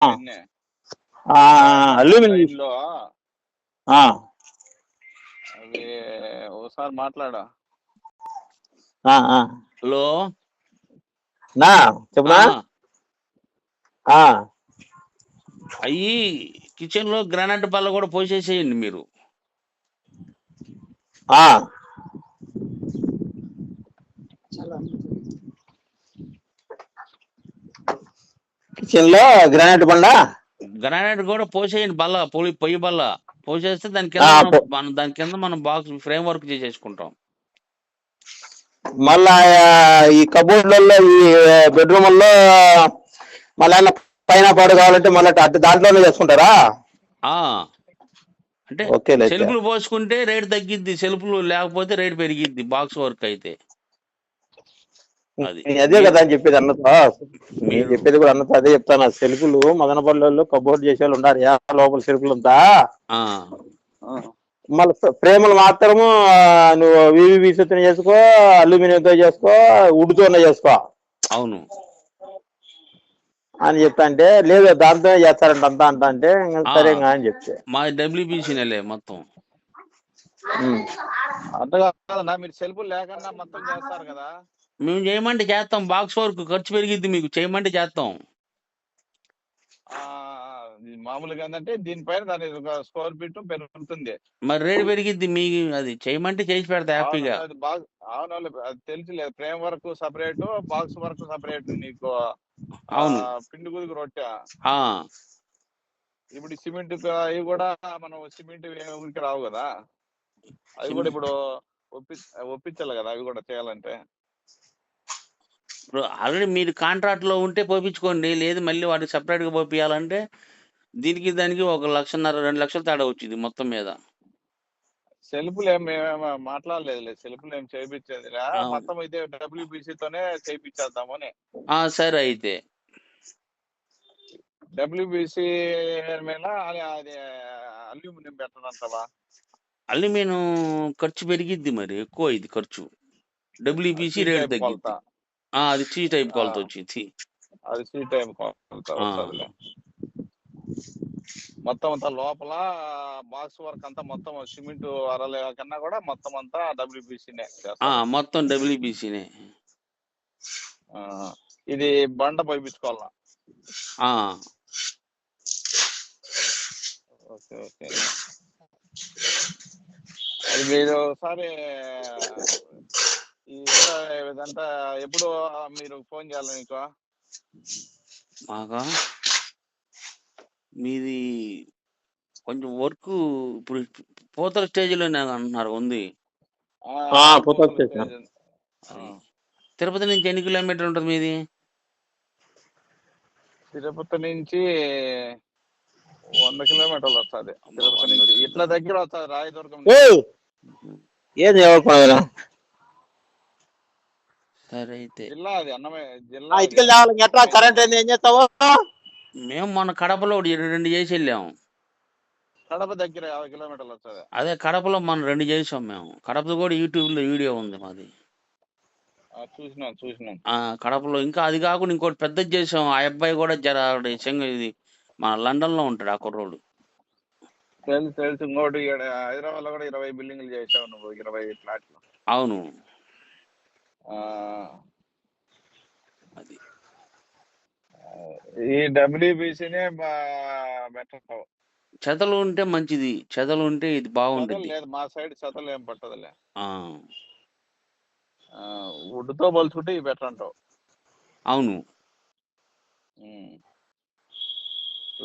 ఎన్నే అల్యూమినియం లో అది ఒకసారి మాట్లాడా. హలో నా చెప్పనా అయ్యి కిచెన్ లో గ్రానైట్ బల్ల కూడా పోసేసేయండి మీరు. కిచెన్ లో గ్రానైట్ బండ గ్రానైట్ కూడా పోసేయండి, బల్ల పొయ్యి బల్ల పోసేస్తే దాని కింద మనం బాక్స్ ఫ్రేమ్ వర్క్ చేసేసుకుంటాం. మళ్ళా ఈ కబోర్డ్లలో ఈ బెడ్రూమ్లలో మళ్ళీ పైన పాడు కావాలంటే మళ్ళీ దాంట్లోనే చేసుకుంటారా? అంటే సెల్ఫ్లు పోసుకుంటే రేట్ తగ్గిద్ది, సెల్ఫ్లు లేకపోతే రేట్ పెరిగిద్ది బాక్స్ వర్క్ అయితే. అదే కదా అని చెప్పేది అన్నతో, నేను చెప్పేది కూడా అన్నతో అదే చెప్తాను. సెల్ఫులు మదనపల్లిలో కబోర్డ్ చేసే వాళ్ళు ఉన్నారు లోపల సెల్ఫులు అంతా. మళ్ళీ ఫ్రేములు మాత్రము నువ్వు వివితో చేసుకో, అల్యూమినియంతో చేసుకో, వుడ్తోనే చేసుకో. అవును అని చెప్తా అంటే లేదు దాంతో చేస్తారంట అంతా అంతా అంటే సరే అని చెప్తే మా డబ్ల్యూబీసీనేలే మొత్తం. అంత కాదన్నా, మీరు సెల్ఫ్ లేకుండా మొత్తం చేస్తారు కదా. మేము చేయమంటే చేస్తాం, బాక్స్ వర్క్ ఖర్చు పెరిగిద్ది, మీకు చేయమంటే చేస్తాం. మామూలుగా ఏంటంటే దీనిపైన దాని స్క్వేర్ ఫీట్ పెరుగుతుంది, మరి రేటు పెరిగిద్ది. మీ అది చేయమంటే చేసి పెడతా హ్యాపీగా. అవును అది తెలుసులేదు. Frame work separate, box work separate. నీకు పిండి గుదికి రొట్టె. ఇప్పుడు సిమెంట్ అవి కూడా మనం సిమెంట్ ఊరికి రావు కదా, అవి కూడా ఇప్పుడు ఒప్పించాలి కదా అవి కూడా చేయాలంటే. ఇప్పుడు ఆల్రెడీ మీరు కాంట్రాక్ట్ లో ఉంటే పోపించుకోండి, లేదు మళ్ళీ వాటికి సపరేట్ గా పోపియాలంటే దీనికి దానికి 1,50,000 2 లక్షలు తేడా వచ్చింది మొత్తం మీద. సెల్ఫ్లు ఏం మాట్లాడలేదు, సెల్ఫ్లు ఏం చేయించేది మొత్తం అయితే డబ్ల్యూబీసీ తోనే చేయించేద్దామని. సరే అయితే డబ్ల్యూబీసీ మీద అది అల్యూమినియం పెట్టనంటావా? అల్యూమినియం ఖర్చు పెరిగిద్ది, మరి ఎక్కువ ఇది ఖర్చు. డబ్ల్యూబీసీ రేట్ తగ్గిద్ది. అది సి టైప్ కొలత వచ్చింది. అది సి టైప్ కొలత వస్తుందిలే. మొత్తం అంతా లోపల బాక్స్ వర్క్ అంతా మొత్తం సిమెంట్ అరలే కన్నా కూడా మొత్తం అంతా డబ్ల్యూబీసీనే. మొత్తం డబ్ల్యూబీసీనే. ఇది బండ పైపించుకోవాలా? Okay okay. అది మీరు ఒకసారి ఇదంతా ఎప్పుడు మీరు ఫోన్ చేయాలి నీకు? మాకా మీది కొంచెం వర్క్ ఇప్పుడు పూతల స్టేజ్ లో అంటున్నారు ఉంది. తిరుపతి నుంచి ఎన్ని కిలోమీటర్లు ఉంటుంది మీది? తిరుపతి నుంచి 100 కిలోమీటర్లు వస్తుంది. తిరుపతి నుంచి ఇట్లా దగ్గర వస్తుంది రాయదుర్గం. సరే అయితే జిల్లా అది అన్నమయ్య జిల్లా. కరెంట్ ఏం చేస్తావు? మేము మొన్న కడపలో 2 చేసి వెళ్ళాము. కడప దగ్గర 50 కిలోమీటర్లు వస్తుంది. అదే కడపలో మనం 2 చేసాం మేము. కడపలో కూడా యూట్యూబ్ లో వీడియో ఉంది మాది. చూసినాం. కడపలో ఇంకా అది కాకుండా ఇంకోటి పెద్దది చేసాం. ఆ అబ్బాయి కూడా ఇది మన లండన్ లో ఉంటాడు ఆ కుర్రోడు. తెలుసు. ఇంకోటి హైదరాబాద్ లో కూడా 20 బిల్డింగ్లు చేసావు నువ్వు, 20 ఫ్లాట్లు. అవును. అది ఈ డబ్ల్యూబీసీనే బెటర్. చెదలు ఉంటే మంచిది, చెదలు ఉంటే ఇది బాగుంటుంది. లేదు మా సైడ్ చెదలు ఏం పట్టదులే. వుడ్తో పోల్చుకుంటే ఇవి బెటర్ అంటావు? అవును,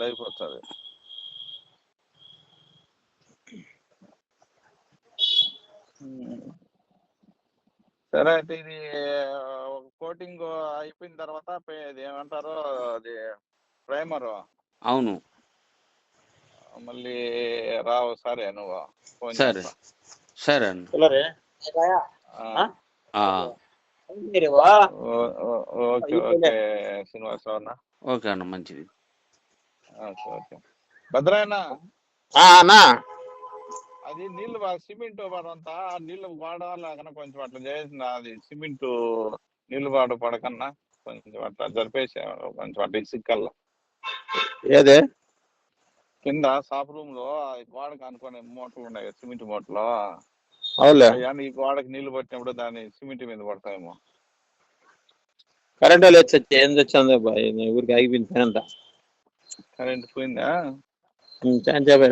లైఫ్ వస్తుంది. సరే అయితే ఇది కోటింగ్ అయిపోయిన తర్వాత ఇది ఏమంటారు, అది ప్రైమర్. అవును. మళ్ళీ రావు. సరే నువ్వు ఫోన్ చేస్తా. సరే అండి. ఓకే శ్రీనివాసరావు అన్న. ఓకే అన్న, మంచిది. ఓకే భద్రాయన. అది నీళ్ళు సిమెంట్ పడంతా నీళ్ళు వాడాలి కొంచెం అట్లా చేసిన. అది సిమెంట్ నీళ్ళు పడకన్నా కొంచెం అట్లా జరిపేసా, కొంచెం అట్లా ఇసుకల్లా. ఏదే కింద షాప్ రూమ్ లో గోడకు అనుకునే మోటార్లు ఉన్నాయి కదా, సిమెంట్ మోటార్లు. అవులే అయ్యా ఈ గోడకు నీళ్లు పట్టినప్పుడు దాని సిమెంట్ మీద పడతాయేమో. కరెంట్ వాళ్ళు వచ్చి ఏం తెచ్చింది బాయ్, ఊరికి ఆగిపోయింది ఫ్యాన్ అంతా. కరెంట్ పోయిందా? ఫ్యాన్ చేప